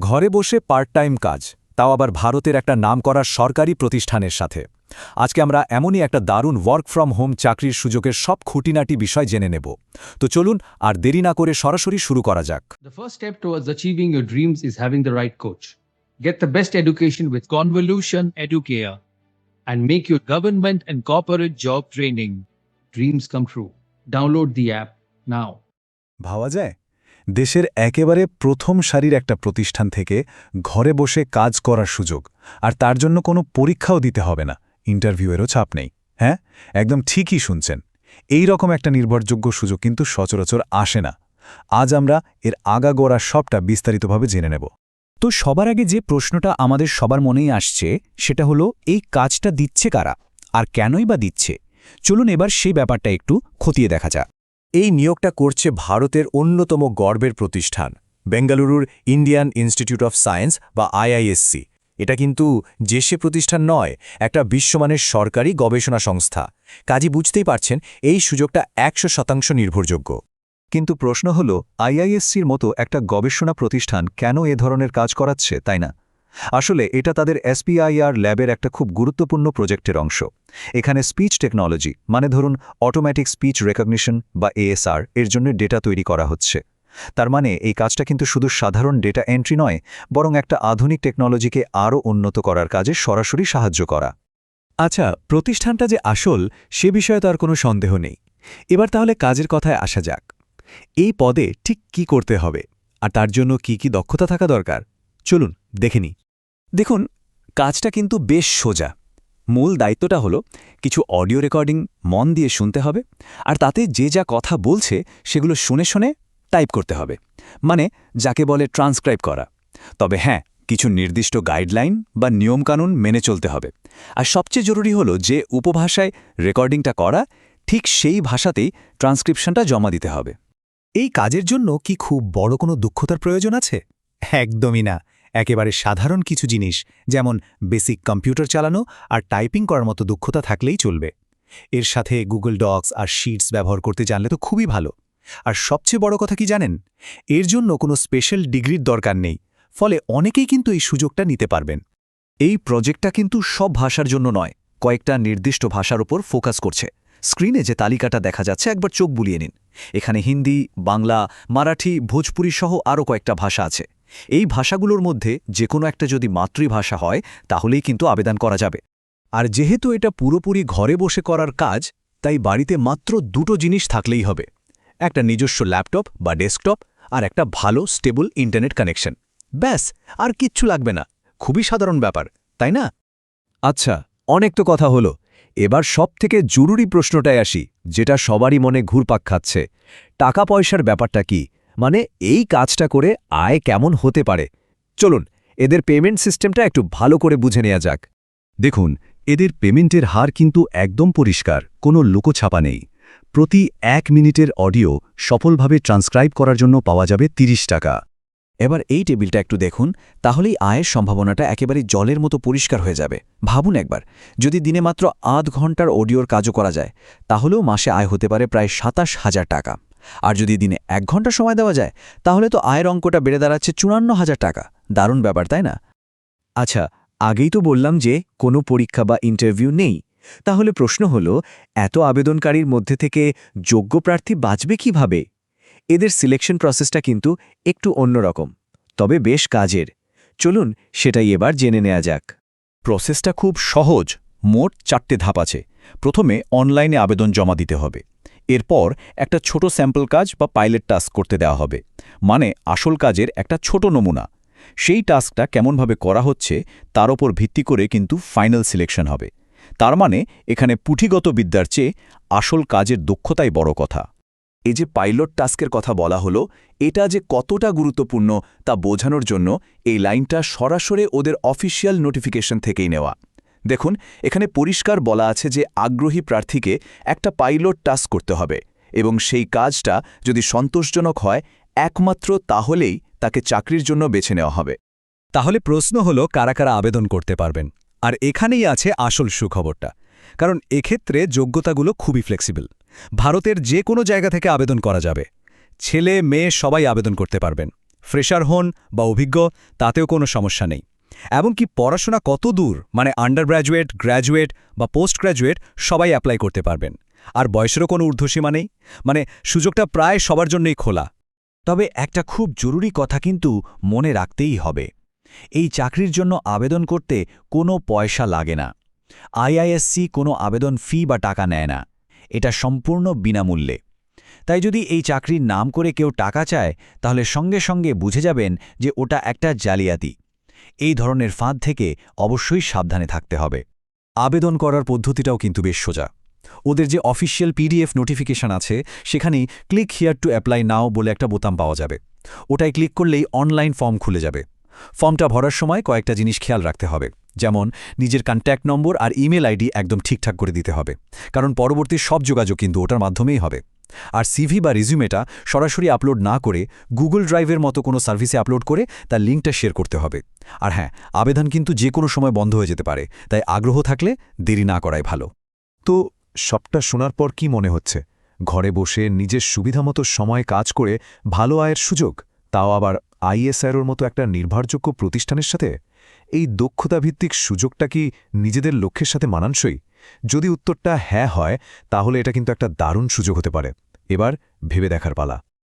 ঘরে বসে part time কাজ, তাও আবার ভারতের একটা নামকরা সরকারি প্রতিষ্ঠানের সাথে। আজকে আমরা এমনই একটা দারুণ ওয়ার্ক ফ্রম হোম চাকরির সুযোগের সব খুঁটিনাটি বিষয় জেনে নেব। তো চলুন আর দেরি না করে সরাসরি শুরু করা যাক। The first step towards achieving your dreams is having the right coach. Get the best education with Convolution Educare and make your government and corporate job training dreams come true. Download the app now. ভাবা যায় দেশের একেবারে প্রথম সারির একটা প্রতিষ্ঠান থেকে ঘরে বসে কাজ করার সুযোগ, আর তার জন্য কোনো পরীক্ষাও দিতে হবে না, ইন্টারভিউয়েরও চাপ নেই। হ্যাঁ, একদম ঠিকই শুনছেন। এই রকম একটা নির্ভরযোগ্য সুযোগ কিন্তু সচরাচর আসে না। আজ আমরা এর আগাগোড়া সবটা বিস্তারিতভাবে জেনে নেব। তো সবার আগে যে প্রশ্নটা আমাদের সবার মনেই আসছে সেটা হলো, এই কাজটা দিচ্ছে কারা আর কেনই বা দিচ্ছে? চলুন এবার সেই ব্যাপারটা একটু খতিয়ে দেখা যাক। এই নিয়োগটা করছে ভারতের অন্যতম গর্বের প্রতিষ্ঠান, বেঙ্গালুরুর ইন্ডিয়ান ইনস্টিটিউট অফ সায়েন্স বা IISc। এটা কিন্তু যে সে প্রতিষ্ঠান নয়, একটা বিশ্বমানের সরকারি গবেষণা সংস্থা। কাজী বুঝতেই পারছেন এই সুযোগটা 100% নির্ভরযোগ্য। কিন্তু প্রশ্ন হল, IIScর মতো একটা গবেষণা প্রতিষ্ঠান কেন এ ধরনের কাজ করাচ্ছে, তাই না? আসলে এটা তাদের SPIR ল্যাবের একটা খুব গুরুত্বপূর্ণ প্রজেক্টের অংশ। এখানে স্পিচ টেকনোলজি, মানে ধরুন অটোমেটিক স্পিচ রেকগনিশন বা ASR এর জন্য ডেটা তৈরি করা হচ্ছে। তার মানে এই কাজটা কিন্তু শুধু সাধারণ ডেটা এন্ট্রি নয়, বরং একটা আধুনিক টেকনোলজিকে আরও উন্নত করার কাজে সরাসরি সাহায্য করা। আচ্ছা, প্রতিষ্ঠানটা যে আসল সে বিষয়ে তো আর কোনো সন্দেহ নেই। এবার তাহলে কাজের কথায় আসা যাক। এই পদে ঠিক কি করতে হবে, আর তার জন্য কি কি দক্ষতা থাকা দরকার, চলুন দেখে নিই। দেখুন, কাজটা কিন্তু বেশ সোজা। মূল দায়িত্বটা হলো কিছু অডিও রেকর্ডিং মন দিয়ে শুনতে হবে, আর তাতে যে যা কথা বলছে সেগুলো শুনে শুনে টাইপ করতে হবে, মানে যাকে বলে ট্রান্সক্রাইব করা। তবে হ্যাঁ, কিছু নির্দিষ্ট গাইডলাইন বা নিয়মকানুন মেনে চলতে হবে। আর সবচেয়ে জরুরি হলো যে উপভাষায় রেকর্ডিংটা করা, ঠিক সেই ভাষাতেই ট্রান্সক্রিপশনটা জমা দিতে হবে। এই কাজের জন্য কি খুব বড় কোনো দক্ষতার প্রয়োজন আছে? একদমই না। একেবারে সাধারণ কিছু জিনিস, যেমন বেসিক কম্পিউটার চালানো আর টাইপিং করার মতো দক্ষতা থাকলেই চলবে। এর সাথে গুগল ডক্স আর শিটস ব্যবহার করতে জানলে তো খুবই ভালো। আর সবচেয়ে বড় কথা কি জানেন? এর জন্য কোনো স্পেশাল ডিগ্রির দরকার নেই, ফলে অনেকেই কিন্তু এই সুযোগটা নিতে পারবেন। এই প্রজেক্টটা কিন্তু সব ভাষার জন্য নয়, কয়েকটা নির্দিষ্ট ভাষার উপর ফোকাস করছে। স্ক্রিনে যে তালিকাটা দেখা যাচ্ছে, একবার চোখ বুলিয়ে নিন। এখানে হিন্দি, বাংলা, মারাঠি, ভোজপুরি সহ আরও কয়েকটা ভাষা আছে। এই ভাষাগুলোর মধ্যে যে কোনো একটা যদি মাতৃভাষা হয়, তাহলেই কিন্তু আবেদন করা যাবে। আর যেহেতু এটা পুরোপুরি ঘরে বসে করার কাজ, তাই বাড়িতে মাত্র দুটো জিনিস থাকলেই হবে: একটা নিজস্ব ল্যাপটপ বা ডেস্কটপ, আর একটা ভালো স্টেবল ইন্টারনেট কানেকশন। ব্যাস, আর কিচ্ছু লাগবে না। খুবই সাধারণ ব্যাপার, তাই না? আচ্ছা, অনেক তো কথা হলো। এবার সবথেকে জরুরি প্রশ্নটায় আসি, যেটা সবারই মনে ঘুরপাক খাচ্ছে। টাকা পয়সার ব্যাপারটা কি? মানে এই কাজটা করে আয় কেমন হতে পারে? চলুন এদের পেমেন্ট সিস্টেমটা একটু ভালো করে বুঝে নেওয়া যাক। দেখুন, এদের পেমেন্টের হার কিন্তু একদম পরিষ্কার, কোনো লুকোছাপা নেই। প্রতি 1 মিনিটের অডিও সফলভাবে ট্রান্সক্রাইব করার জন্য পাওয়া যাবে 30 টাকা। এবার এই টেবিলটা একটু দেখুন, তাহলেই আয়ের সম্ভাবনাটা একেবারে জলের মতো পরিষ্কার হয়ে যাবে। ভাবুন একবার, যদি দিনে মাত্র আধ ঘন্টার অডিওর কাজও করা যায়, তাহলেও মাসে আয় হতে পারে প্রায় 27,000 টাকা। আর যদি দিনে 1 ঘন্টা সময় দেওয়া যায়, তাহলে তো আয়ের অঙ্কটা বেড়ে দাঁড়াচ্ছে 54,000 টাকা। দারুণ ব্যাপার, তাই না? আচ্ছা, আগেই তো বললাম যে কোনো পরীক্ষা বা ইন্টারভিউ নেই। তাহলে প্রশ্ন হলো, এত আবেদনকারীর মধ্যে থেকে যোগ্য প্রার্থী বাঁচবে কিভাবে? এদের সিলেকশন প্রসেসটা কিন্তু একটু অন্যরকম, তবে বেশ কাজের। চলুন সেটাই এবার জেনে নেওয়া যাক। প্রসেসটা খুব সহজ। মোট 4টে ধাপ আছে। প্রথমে অনলাইনে আবেদন জমা দিতে হবে। এরপর একটা ছোট স্যাম্পল কাজ বা পাইলট টাস্ক করতে দেওয়া হবে, মানে আসল কাজের একটা ছোট নমুনা। সেই টাস্কটা কেমনভাবে করা হচ্ছে তার ওপর ভিত্তি করে কিন্তু ফাইনাল সিলেকশন হবে। তার মানে এখানে পুঁথিগত বিদ্যার চেয়ে আসল কাজের দক্ষতাই বড় কথা। এই যে পাইলট টাস্কের কথা বলা হলো, এটা যে কতটা গুরুত্বপূর্ণ তা বোঝানোর জন্য এই লাইনটা সরাসরি ওদের অফিসিয়াল নোটিফিকেশন থেকেই নেওয়া। দেখুন, এখানে পরিষ্কার বলা আছে যে আগ্রহী প্রার্থীকে একটা পাইলট টাস্ক করতে হবে, এবং সেই কাজটা যদি সন্তোষজনক হয়, একমাত্র তাহলেই তাকে চাকরির জন্য বেছে নেওয়া হবে। তাহলে প্রশ্ন হলো, কারা কারা আবেদন করতে পারবেন? আর এখানেই আছে আসল সুখবরটা, কারণ এক্ষেত্রে যোগ্যতাগুলো খুবই ফ্লেক্সিবল। ভারতের যে কোনো জায়গা থেকে আবেদন করা যাবে। ছেলে মেয়ে সবাই আবেদন করতে পারবেন। ফ্রেশার হন বা অভিজ্ঞ তাতেও কোনো সমস্যা নেই। এমনকি পড়াশোনা কত দূর মানে আন্ডার গ্র্যাজুয়েট, গ্র্যাজুয়েট বা পোস্ট গ্র্যাজুয়েট সবাই অ্যাপ্লাই করতে পারবেন। আর বয়সেরও কোনো ঊর্ধ্বসীমা নেই, মানে সুযোগটা প্রায় সবার জন্যই খোলা। তবে একটা খুব জরুরি কথা কিন্তু মনে রাখতেই হবে, এই চাকরির জন্য আবেদন করতে কোনো পয়সা লাগে না। আইআইএসসি কোনো আবেদন ফি বা টাকা নেয় না, এটা সম্পূর্ণ বিনামূল্যে। তাই যদি এই চাকরির নাম করে কেউ টাকা চায় তাহলে সঙ্গে সঙ্গে বুঝে যাবেন যে ওটা একটা জালিয়াতি। এই ধরনের ফাঁদ থেকে অবশ্যই সাবধানে থাকতে হবে। আবেদন করার পদ্ধতিটাও কিন্তু বেশ সোজা। ওদের যে অফিসিয়াল পিডিএফ নোটিফিকেশন আছে সেখানেই ক্লিক হিয়ার টু অ্যাপ্লাই নাও বলে একটা বোতাম পাওয়া যাবে। ওটায় ক্লিক করলেই অনলাইন ফর্ম খুলে যাবে। ফর্মটা ভরার সময় কয়েকটা জিনিস খেয়াল রাখতে হবে, যেমন নিজের কন্ট্যাক্ট নম্বর আর ইমেল আইডি একদম ঠিকঠাক করে দিতে হবে, কারণ পরবর্তী সব যোগাযোগ কিন্তু ওটার মাধ্যমেই হবে। আর সিভি বা রিজিউমেটা সরাসরি আপলোড না করে গুগল ড্রাইভের মতো কোনো সার্ভিসে আপলোড করে তার লিঙ্কটা শেয়ার করতে হবে। আর হ্যাঁ, আবেদন কিন্তু যে কোনো সময় বন্ধ হয়ে যেতে পারে, তাই আগ্রহ থাকলে দেরি না করাই ভালো। তো সবটা শোনার পর কি মনে হচ্ছে? ঘরে বসে নিজের সুবিধামতো সময় কাজ করে ভালো আয়ের সুযোগ, তাও আবার আইএসআরওর মতো একটা নির্ভরযোগ্য প্রতিষ্ঠানের সাথে? এই দক্ষতাভিত্তিক সুযোগটা কি নিজেদের লক্ষ্যের সাথে মানানসই? যদি উত্তরটা হ্যাঁ হয়, তাহলে এটা কিন্তু একটা দারুণ সুযোগ হতে পারে। এবার ভেবে দেখার পালা।